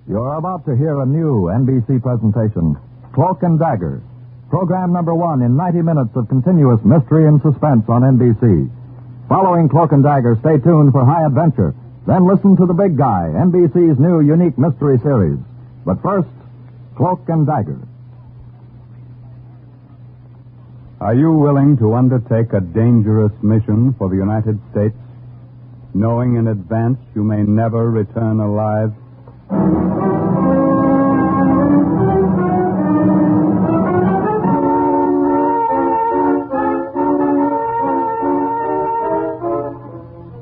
You're about to hear a new NBC presentation, Cloak and Dagger. Program number 1 in 90 minutes of continuous mystery and suspense on NBC. Following Cloak and Dagger, stay tuned for High Adventure. Then listen to The Big Guy, NBC's new unique mystery series. But first, Cloak and Dagger. Are you willing to undertake a dangerous mission for the United States, knowing in advance you may never return alive?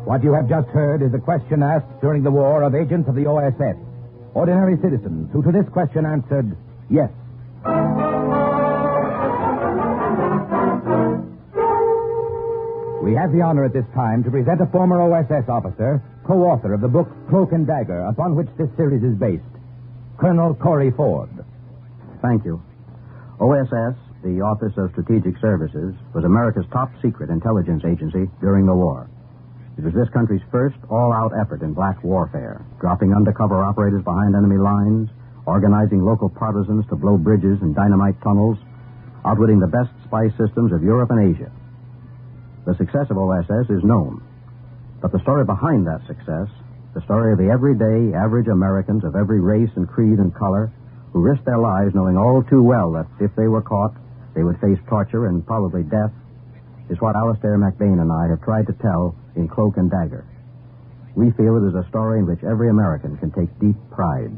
What you have just heard is a question asked during the war of agents of the OSS. Ordinary citizens who to this question answered, yes. We have the honor at this time to present a former OSS officer, co-author of the book Cloak and Dagger, upon which this series is based, Colonel Corey Ford. Thank you. OSS, the Office of Strategic Services, was America's top secret intelligence agency during the war. It was this country's first all-out effort in black warfare, dropping undercover operators behind enemy lines, organizing local partisans to blow bridges and dynamite tunnels, outwitting the best spy systems of Europe and Asia. The success of OSS is known, but the story behind that success, the story of the everyday, average Americans of every race and creed and color who risked their lives knowing all too well that if they were caught, they would face torture and probably death, is what Alastair, MacBain, and I have tried to tell in Cloak and Dagger. We feel it is a story in which every American can take deep pride.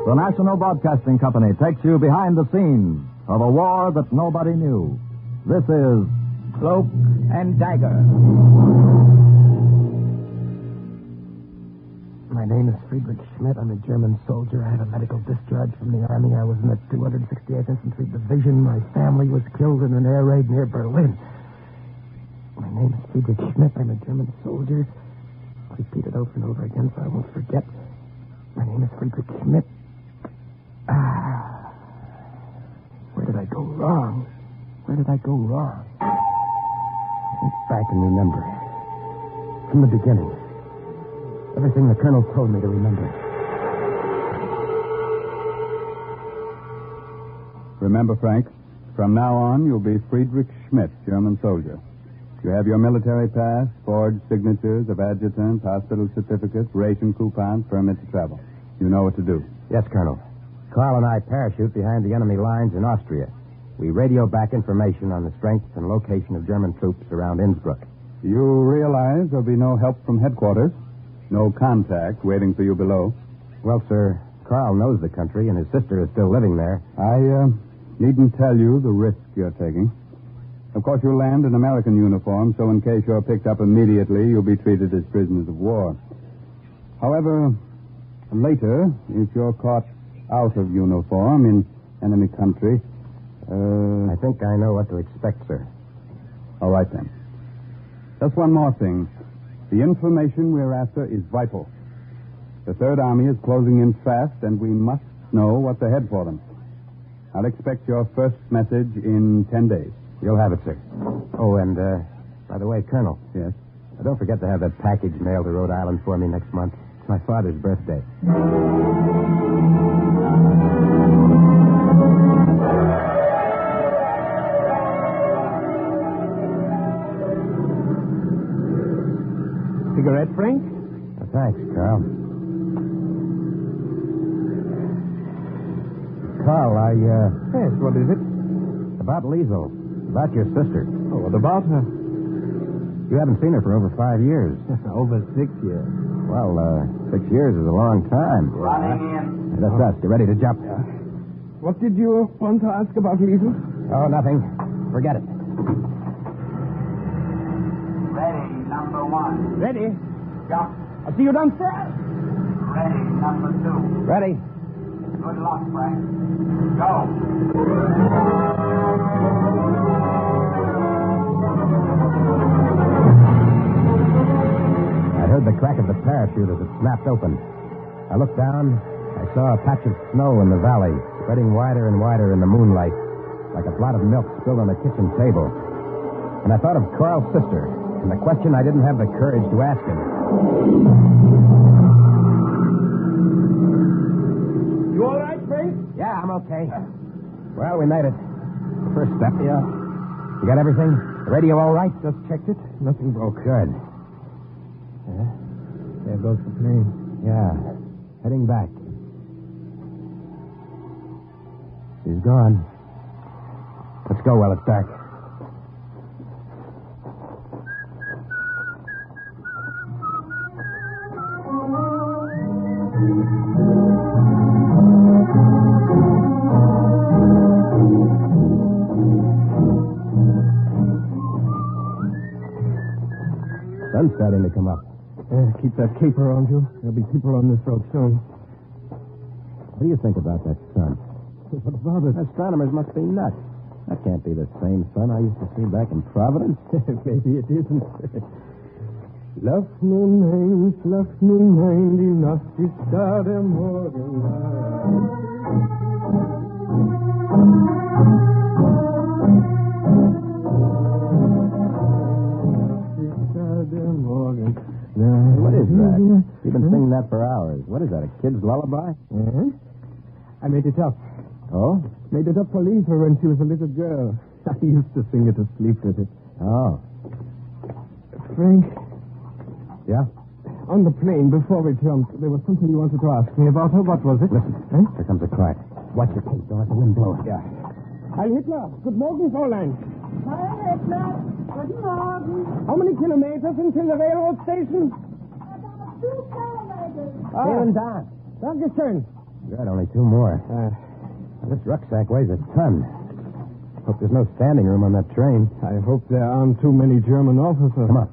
The National Broadcasting Company takes you behind the scenes of a war that nobody knew. This is Cloak and Dagger. My name is Friedrich Schmidt. I'm a German soldier. I had a medical discharge from the Army. I was in the 268th Infantry Division. My family was killed in an air raid near Berlin. My name is Friedrich Schmidt. I'm a German soldier. I'll repeat it over and over again so I won't forget. My name is Friedrich Schmidt. Where did I go wrong? Where did I go wrong? Think back and remember. From the beginning. Everything the colonel told me to remember. Remember, Frank, from now on, you'll be Friedrich Schmidt, German soldier. You have your military pass, forged signatures of adjutants, hospital certificates, ration coupons, permit to travel. You know what to do. Yes, Colonel. Carl and I parachute behind the enemy lines in Austria. We radio back information on the strength and location of German troops around Innsbruck. You realize there'll be no help from headquarters? No contact waiting for you below? Well, sir, Carl knows the country, and his sister is still living there. I needn't tell you the risk you're taking. Of course, you'll land in American uniform, so in case you're picked up immediately, you'll be treated as prisoners of war. However, later, if you're caught out of uniform in enemy country, I think I know what to expect, sir. All right, then. Just one more thing. The information we're after is vital. The Third Army is closing in fast, and we must know what's ahead for them. I'll expect your first message in 10 days. You'll have it, sir. Oh, and, by the way, Colonel. Yes? Don't forget to have that package mailed to Rhode Island for me next month. It's my father's birthday. Cigarette, Frank? Thanks, Carl. Carl, Yes, what is it? About Liesel. About your sister. Oh, what about her? You haven't seen her for over 5 years. Over 6 years. Well, 6 years is a long time. Running in. That's us. Get ready to jump. What did you want to ask about Liesel? Oh, nothing. Forget it. Ready, number 1. Ready. Jump. I'll see you downstairs. Ready, number 2. Ready. Good luck, Frank. Go. I heard the crack of the parachute as it snapped open. I looked down. I saw a patch of snow in the valley, spreading wider and wider in the moonlight, like a blot of milk spilled on a kitchen table. And I thought of Carl's sister, and the question I didn't have the courage to ask him. You all right, Frank? Yeah, I'm okay. Well, we made it. The first step. Yeah. You got everything? The radio all right? Just checked it. Nothing broke. Good. Yeah. There goes the plane. Yeah. Heading back. She's gone. Let's go while it's dark. Sun's starting to come up. Keep that cape around you. There'll be people on this road soon. What do you think about that sun? What about it? Astronomers must be nuts. That can't be the same sun I used to see back in Providence. Maybe it isn't. Lass nun die Nacht ist da der Morgen. What is that? You've been singing that for hours. What is that, a kid's lullaby? I made it up. Oh? Made it up for Lisa when she was a little girl. I used to sing it to sleep with it. Oh. Frank, Yeah? on the plane, before we jumped, there was something you wanted to ask me about her. What was it? Listen. Here comes a car. Watch the tape. Don't let the wind blow it. Yeah. Heil Hitler. Good morning, Fräulein. Heil Hitler. Guten Morgen. How many kilometers until the railroad station? About 2 kilometers. Here and down. Dankeschön. Good, only 2 more. This rucksack weighs a ton. Hope there's no standing room on that train. I hope there aren't too many German officers. Come on.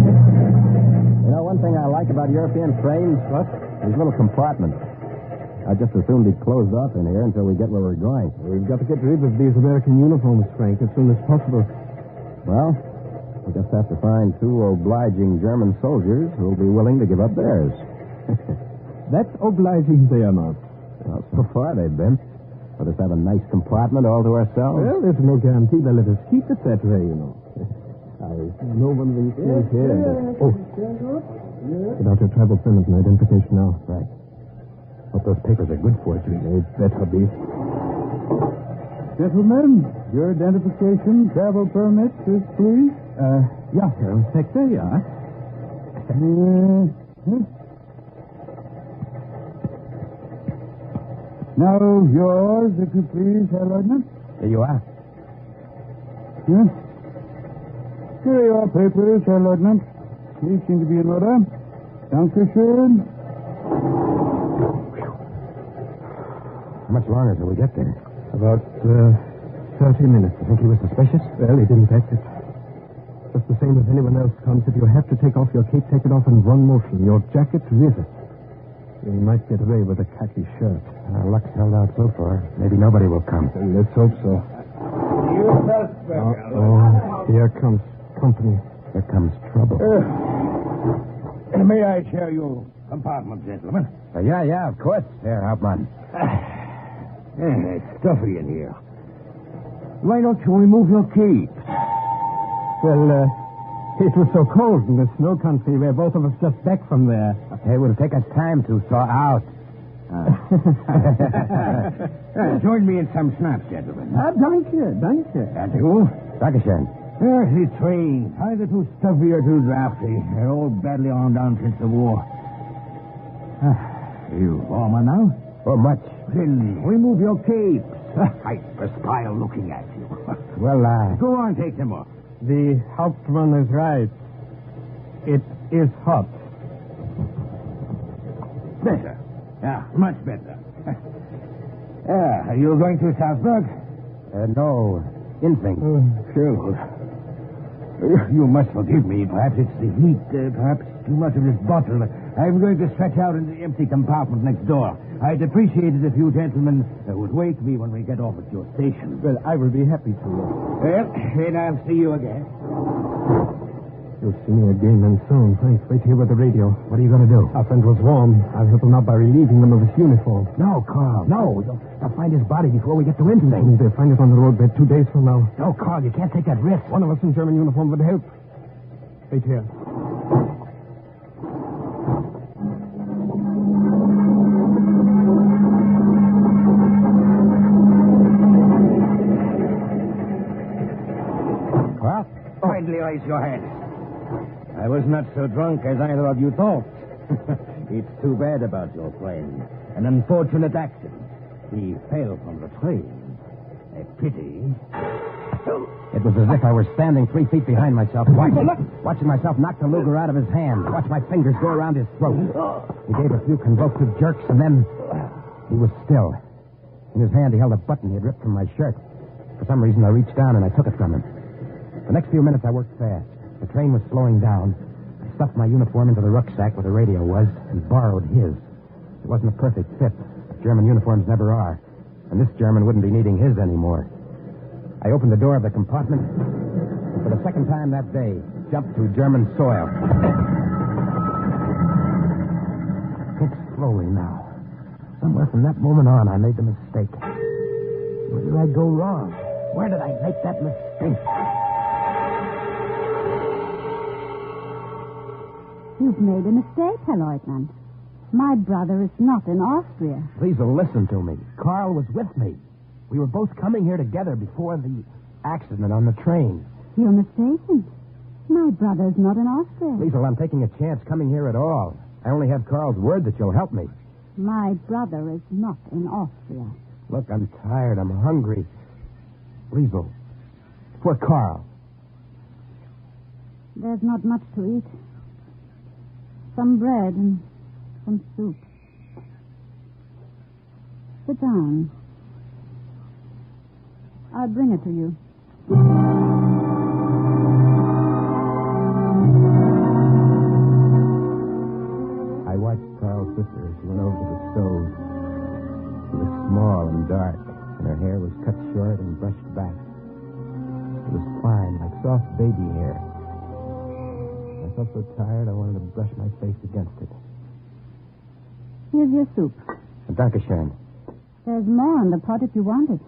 You know, one thing I like about European trains? What? These little compartments. I'd just as soon be closed off in here until we get where we're going. We've got to get rid of these American uniforms, Frank, as soon as possible. Well, we just have to find 2 obliging German soldiers who'll be willing to give up theirs. That's obliging they are not. Well, so far they've been. Let us have a nice compartment all to ourselves. Well, there's no guarantee they'll let us keep it that way, you know. I know one of these things here. Get out your travel permit and identification now. Right. What those papers are good for, Junior. They better be. Gentlemen, your identification, travel permit, please. Yeah, Herr Inspector, yeah. Now, yours, if you please, Herr Lieutenant. Here you are. Yes. Here are your papers, Herr Lieutenant. These seem to be in order. Dankeschön. How much longer till we get there? About 30 minutes. You think he was suspicious? Well, he didn't act it. Just the same as anyone else comes. If you have to take off your cape, take it off in one motion. Your jacket with it. You might get away with a khaki shirt. Our luck's held out so far. Maybe nobody will come. Well, let's hope so. Here comes company. Here comes trouble. May I share your compartment, gentlemen? Yeah, of course, Herr Hauptmann. It's stuffy in here. Why don't you remove your cape? Well, it was so cold in the snow country where both of us just back from there. It will take us time to thaw out. Join me in some snaps, gentlemen. Danke. And you? Dankeschön. The train. Either too stuffy or too drafty. They're all badly armed down since the war. You warmer now? Oh, much. Then remove your capes. I perspire looking at you. Well, Go on, take them off. The Hauptmann is right. It is hot. Better. Yeah, much better. Are you going to Salzburg? no, instinct. Sure. You must forgive me. Perhaps it's the heat. Perhaps too much of this bottle. I'm going to stretch out in the empty compartment next door. I'd appreciate it if you gentlemen would wake me when we get off at your station. Well, I will be happy to. Well, then I'll see you again. You'll see me again and soon. Thanks. Wait here with the radio. What are you going to do? Our friend was warm. I'll help him out by relieving him of his uniform. No, Carl, no. They'll find his body before we get to Intrigue. They'll find us on the roadbed 2 days from now. No, Carl, you can't take that risk. One of us in German uniform would help. Wait here. What? Kindly raise your hand. I was not so drunk as either of you thought. It's too bad about your friend. An unfortunate accident. He fell from the train. A pity. It was as if I were standing 3 feet behind myself, watching myself knock the Luger out of his hand, watch my fingers go around his throat. He gave a few convulsive jerks, and then he was still. In his hand, he held a button he had ripped from my shirt. For some reason, I reached down and I took it from him. The next few minutes, I worked fast. The train was slowing down. I stuffed my uniform into the rucksack where the radio was and borrowed his. It wasn't a perfect fit. German uniforms never are. And this German wouldn't be needing his anymore. I opened the door of the compartment, and for the second time that day, jumped to German soil. Think slowly now. Somewhere from that moment on, I made the mistake. Where did I go wrong? Where did I make that mistake? You've made a mistake, Herr Leutnant. My brother is not in Austria. Please listen to me. Carl was with me. We were both coming here together before the accident on the train. You're mistaken. My brother is not in Austria. Liesel, I'm taking a chance coming here at all. I only have Carl's word that you'll help me. My brother is not in Austria. Look, I'm tired. I'm hungry. Liesel, for Carl. There's not much to eat. Some bread and some soup. Sit down. I'll bring it to you. I watched Carl's sister as she went over to the stove. She was small and dark, and her hair was cut short and brushed back. It was fine, like soft baby hair. I felt so tired I wanted to brush my face against it. Here's your soup. Dankeschön. There's more in the pot if you want it.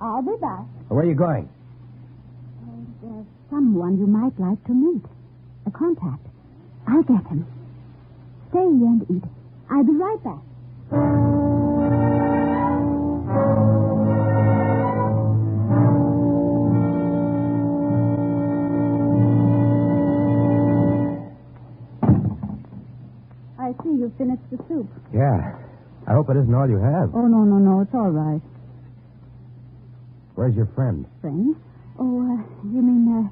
I'll be back. Where are you going? There's someone you might like to meet. A contact. I'll get him. Stay here and eat. I'll be right back. I see you finished the soup. Yeah. I hope it isn't all you have. Oh, no. It's all right. Where's your friend? Friend? Oh, you mean,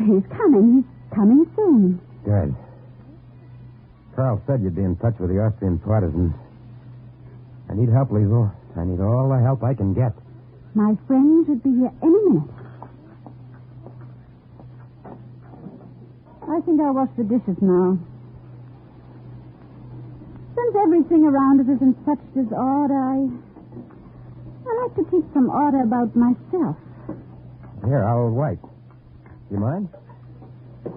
he's coming. He's coming soon. Good. Carl said you'd be in touch with the Austrian partisans. I need help, Liesel. I need all the help I can get. My friend should be here any minute. I think I'll wash the dishes now. Since everything around us is in such disorder, I like to keep some order about myself. Here, I'll wipe. Do you mind?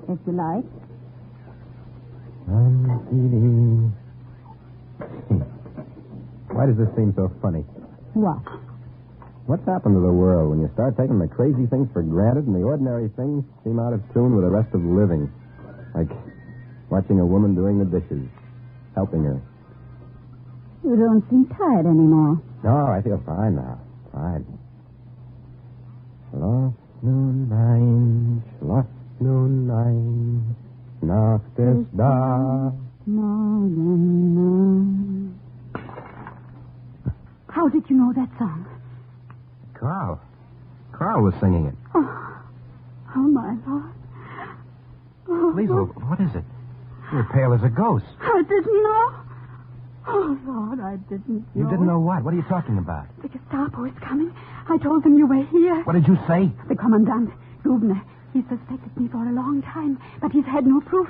If you like. Why does this seem so funny? What? What's happened to the world when you start taking the crazy things for granted and the ordinary things seem out of tune with the rest of living? Like watching a woman doing the dishes, helping her. You don't seem tired anymore. No, I feel fine now. Fine. Schlaf nun ein, schlaf nun ein, Nacht ist da. Morgen. How did you know that song? Carl. Carl was singing it. Oh, my Lord. Oh, Liesel, what is it? You're pale as a ghost. I didn't know. Oh, Lord, I didn't know. You didn't know what? What are you talking about? The Gestapo is coming. I told them you were here. What did you say? The Commandant, Dubner, he suspected me for a long time, but he's had no proof.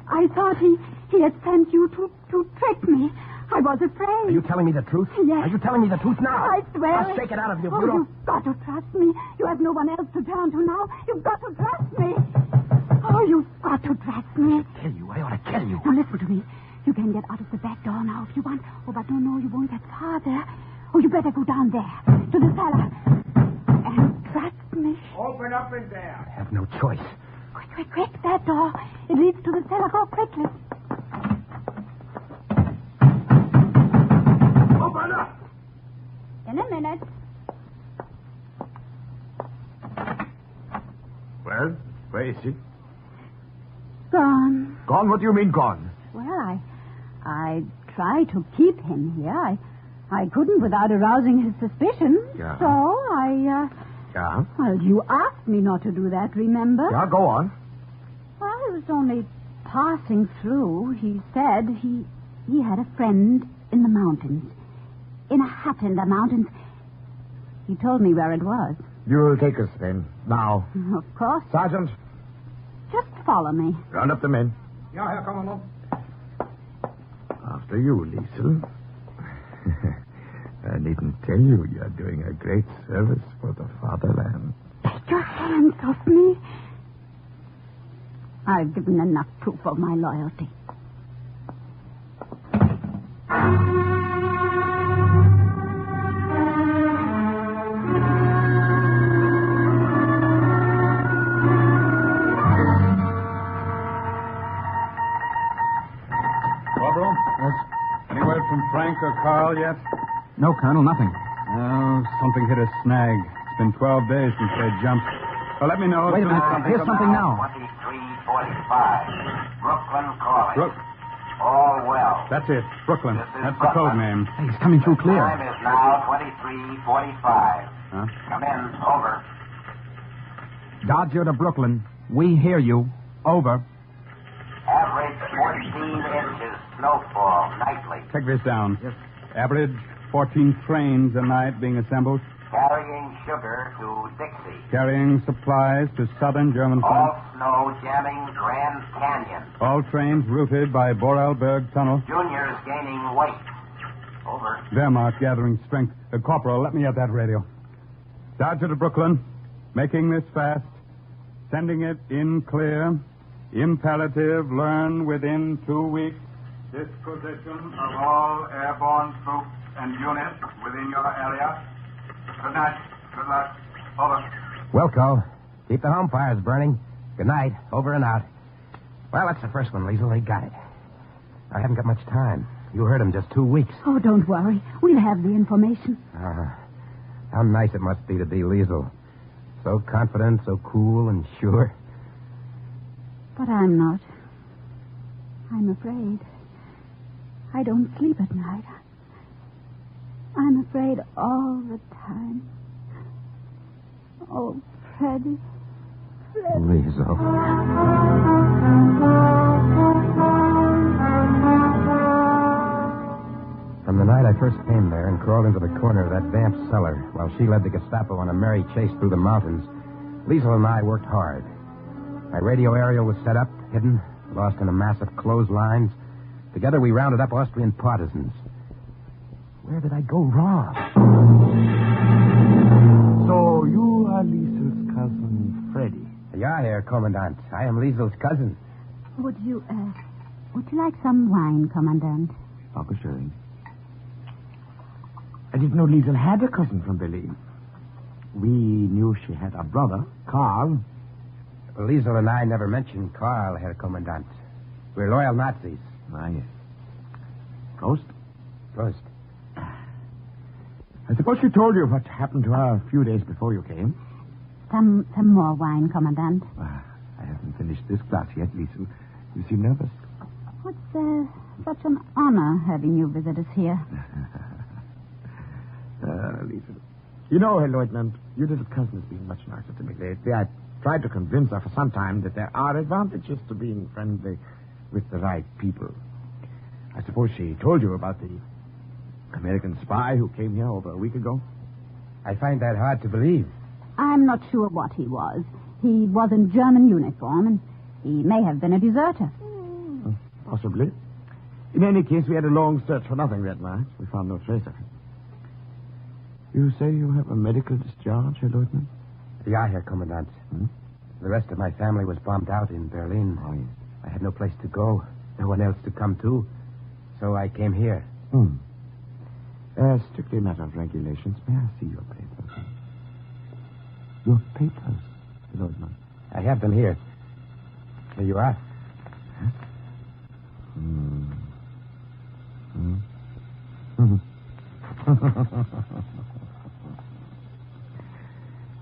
I thought he had sent you to trick me. I was afraid. Are you telling me the truth? Yes. Are you telling me the truth now? I swear I'll it. shake it out of you, Oh, Bruno. you've got to trust me. You have no one else to turn to now. You've got to trust me. you've got to trust me. Kill you. I ought to kill you. Now, listen to me. You can get out of the back door now if you want. Oh, but no, you won't get far there. Oh, you better go down there, to the cellar. And trust me. Open up in there. I have no choice. Quick, that door. It leads to the cellar. Go quickly. Open up. In a minute. Well, where is she? Gone. Gone? What do you mean gone? Well, I tried to keep him here. I couldn't without arousing his suspicion. Yeah. So I, Yeah? Well, you asked me not to do that, remember? Yeah, go on. Well, I was only passing through. He said he had a friend in the mountains. In a hut in the mountains. He told me where it was. You'll take us then. Now. Of course. Sergeant, Just follow me. round up the men. Yeah, here, come on. After you, Liesel. I needn't tell you you're doing a great service for the fatherland. Take your hands off me. I've given enough proof of my loyalty. Corporal? Yes? Any word from Frank or Carl yet? No, Colonel, nothing. No, something hit a snag. It's been 12 days since they jumped. Well, let me know. Wait a minute. Here's something now. 2345. Brooklyn calling. Look, All well. that's it. Brooklyn. This is That's the code Brooklyn. name. Hey, he's coming through clear. Time is now 2345. Huh? Come in. Over. Dodger to Brooklyn. We hear you. Over. Average 14 inches snowfall nightly. Take this down. Yes. Average 14 trains a night being assembled, Carrying sugar to Dixie. carrying supplies to southern German All front. snow jamming Grand Canyon. All trains routed by Borelberg Tunnel. Juniors gaining weight. Over. Wehrmacht gathering strength. Corporal, let me have that radio. Dodger to Brooklyn. Making this fast. Sending it in clear. Imperative. Learn within 2 weeks. Disposition of all airborne troops and units within your area. Good night. Good luck. Over. Wilco, keep the home fires burning. Good night. Over and out. Well, that's the first one, Liesel. They got it. I haven't got much time. You heard him just 2 weeks. Oh, don't worry. We'll have the information. How nice it must be to be Liesel. So confident, so cool and sure. But I'm not. I'm afraid. I don't sleep at night. I'm afraid all the time. Oh, Freddie. Liesel. From the night I first came there and crawled into the corner of that damp cellar while she led the Gestapo on a merry chase through the mountains, Liesel and I worked hard. My radio aerial was set up, hidden, lost in a mass of clotheslines. Together we rounded up Austrian partisans. Where did I go wrong? So you are Liesel's cousin, Freddie. Yeah, Herr Commandant. I am Liesel's cousin. Would you like some wine, Commandant? Dankeschön. I didn't know Liesel had a cousin from Berlin. We knew she had a brother, Karl. Liesel and I never mentioned Karl, Herr Commandant. We're loyal Nazis. Ah, yes. Prost. Prost. I suppose she told you what happened to her a few days before you came. Some more wine, Commandant. Ah, I haven't finished this glass yet, Liesel. You seem nervous. What's such an honor having you visit us here? Liesel. You know, Herr Lieutenant, your little cousin has been much nicer to me lately. I tried to convince her for some time that there are advantages to being friendly with the right people. I suppose she told you about the American spy who came here over a week ago? I find that hard to believe. I'm not sure what he was. He was in German uniform, and he may have been a deserter. Possibly. In any case, we had a long search for nothing that night. We found no trace of him. You say you have a medical discharge, Herr Lieutenant? Ja, Herr Kommandant. The rest of my family was bombed out in Berlin. Oh, yes. I had no place to go, no one else to come to, so I came here. Strictly a matter of regulations. May I see your papers? Your papers, Lieutenant. I have them here. Here you are.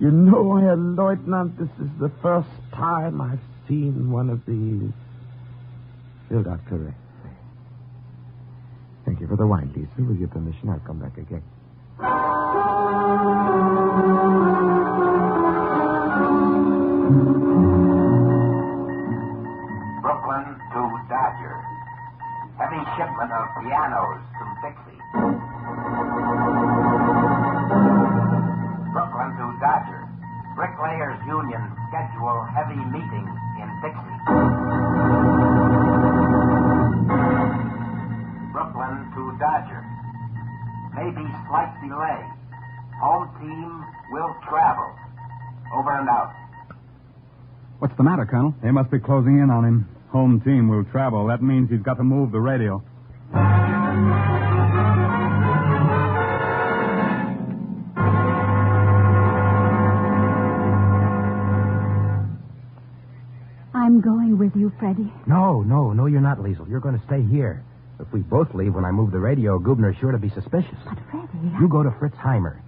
You know, Herr Lieutenant, this is the first time I've seen one of these filled out correctly. Thank you for the wine, Lisa. With your permission, I'll come back again. Brooklyn to Dodger. Heavy shipment of pianos to Dixie. Brooklyn to Dodger. Bricklayers Union schedule heavy meeting in Dixie. Brooklyn to Dodger. Maybe slight delay. Home team will travel. Over and out. What's the matter, Colonel? They must be closing in on him. Home team will travel. That means he's got to move the radio. I'm going with you, Freddie. No, you're not, Liesl. You're going to stay here. If we both leave when I move the radio, Gubner's sure to be suspicious. But, Freddie... You go to Fritz Heimer.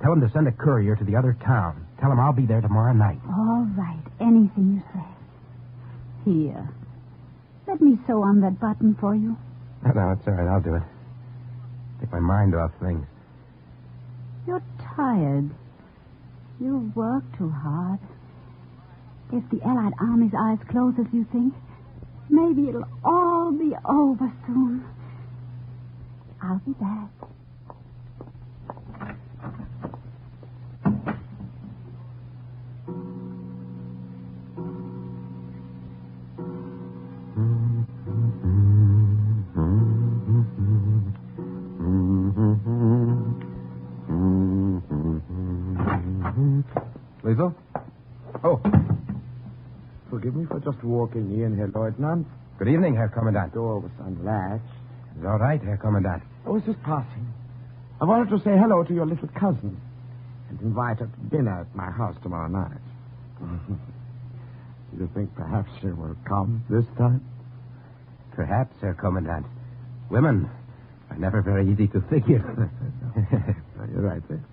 Tell him to send a courier to the other town. Tell him I'll be there tomorrow night. All right. Anything you say. Here. Let me sew on that button for you. No, it's all right. I'll do it. Take my mind off things. You're tired. You work too hard. If the Allied Army's eyes close as you think, maybe it'll all be over soon. I'll be back. Liesl? Oh. Forgive me for just walking in, Herr Lieutenant. Good evening, Herr Kommandant. The door was unlatched. It's all right, Herr Kommandant. I was just passing. I wanted to say hello to your little cousin and invite her to dinner at my house tomorrow night. Do you think perhaps she will come this time? Perhaps, Herr Kommandant. Women are never very easy to figure. You're right there.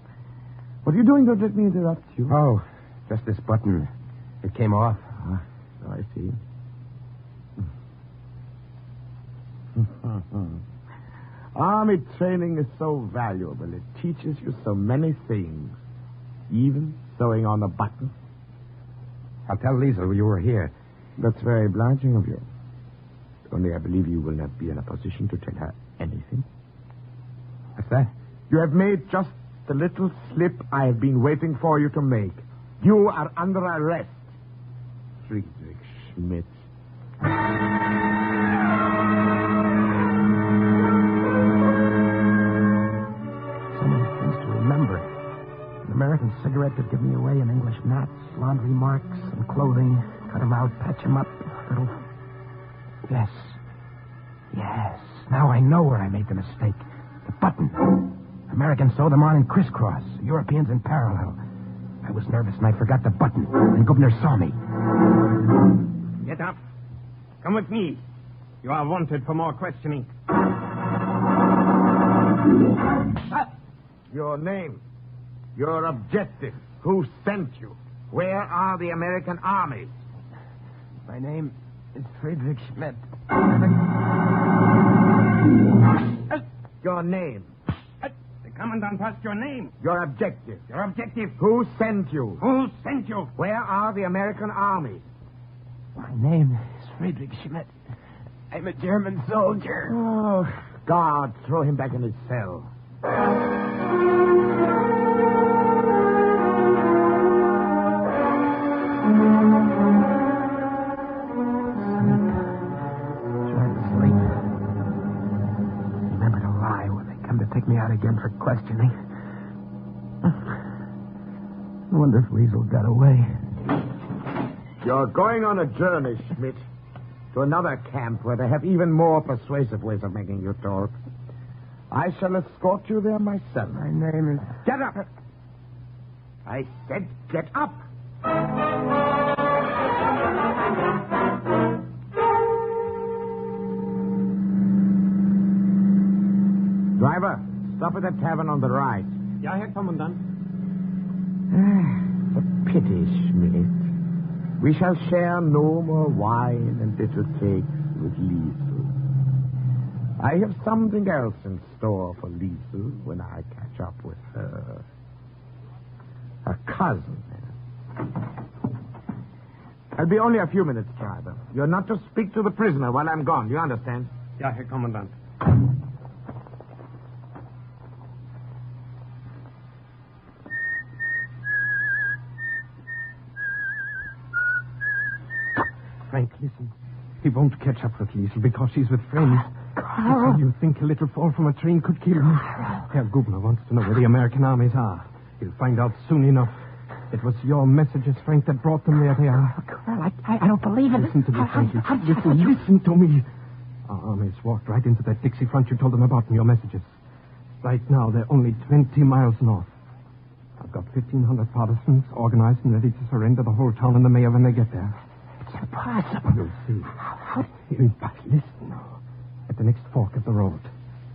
What are you doing? Don't let me interrupt you. Oh, just this button. It came off. So I see. Army training is so valuable. It teaches you so many things. Even sewing on a button. I'll tell Liesl you were here. That's very obliging of you. Only I believe you will not be in a position to tell her anything. What's that? You have made just the little slip I have been waiting for you to make. You are under arrest. Friedrich Schmidt. So many things to remember. An American cigarette that gave me away, an English match, laundry marks, and clothing. Cut them out, patch them up. Little... Yes. Now I know where I made the mistake. The button. Americans sew them on in crisscross. Europeans in parallel. I was nervous and I forgot the button. And Gubner saw me. Get up. Come with me. You are wanted for more questioning. Your name. Your objective. Who sent you? Where are the American armies? My name is Friedrich Schmidt. Your name. The commandant asked your name. Your objective. Your objective. Who sent you? Who sent you? Where are the American armies? My name is Friedrich Schmidt. I'm a German soldier. Oh, God, throw him back in his cell. Take me out again for questioning. I wonder if Liesl got away. You're going on a journey, Schmidt. To another camp where they have even more persuasive ways of making you talk. I shall escort you there myself. My name is... Get up! I said get up! Driver, stop at that tavern on the right. Ja, Herr Kommandant. A pity, Schmidt. We shall share no more wine and little cakes with Liesel. I have something else in store for Liesel when I catch up with her. Her cousin. I'll be only a few minutes, driver. You're not to speak to the prisoner while I'm gone. Do you understand? Ja, Herr Kommandant. Frank, listen. He won't catch up with Liesel because she's with friends. Carl. You think a little fall from a train could kill him? Herr Gubner wants to know where the American armies are. He'll find out soon enough. It was your messages, Frank, that brought them where they are. Carl, I don't believe it. Listen to me, Frankie. Listen to me. Our armies walked right into that Dixie front you told them about in your messages. Right now, they're only 20 miles north. I've got 1,500 partisans organized and ready to surrender the whole town and the mayor when they get there. It's impossible. You'll see. But listen now. At the next fork of the road,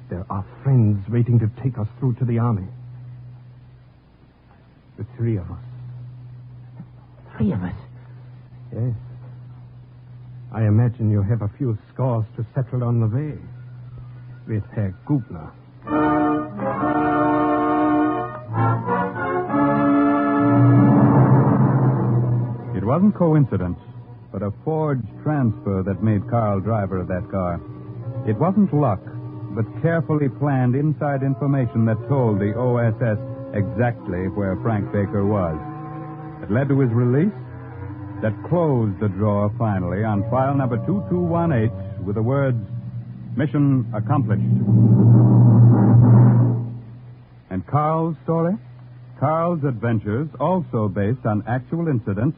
there are friends waiting to take us through to the army. The three of us. 3 of us? Yes. I imagine you have a few scores to settle on the way. With Herr Gubner. It wasn't coincidence, but a forged transfer that made Carl driver of that car. It wasn't luck, but carefully planned inside information that told the OSS exactly where Frank Baker was. It led to his release, that closed the drawer finally on file number 2218 with the words, "Mission accomplished." And Carl's story? Carl's adventures, also based on actual incidents,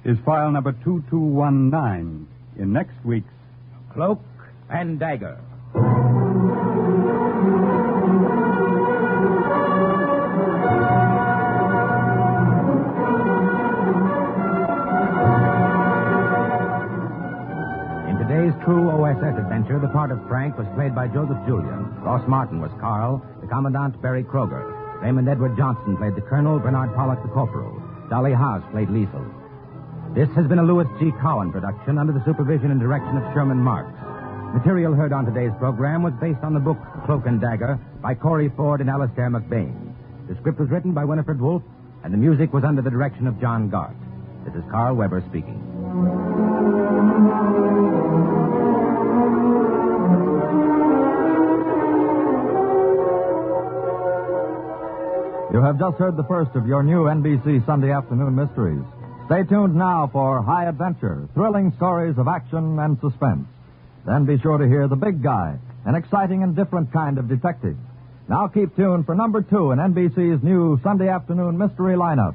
is file number 2219 in next week's Cloak and Dagger. In today's true OSS adventure, the part of Frank was played by Joseph Julian. Ross Martin was Carl, the Commandant Barry Kroger. Raymond Edward Johnson played the Colonel, Bernard Pollock the Corporal. Dolly Haas played Liesel. This has been a Louis G. Cowan production under the supervision and direction of Sherman Marks. Material heard on today's program was based on the book Cloak and Dagger by Corey Ford and Alastair MacBain. The script was written by Winifred Wolfe, and the music was under the direction of John Gart. This is Carl Weber speaking. You have just heard the first of your new NBC Sunday afternoon mysteries. Stay tuned now for High Adventure, thrilling stories of action and suspense. Then be sure to hear The Big Guy, an exciting and different kind of detective. Now keep tuned for number 2 in NBC's new Sunday afternoon mystery lineup.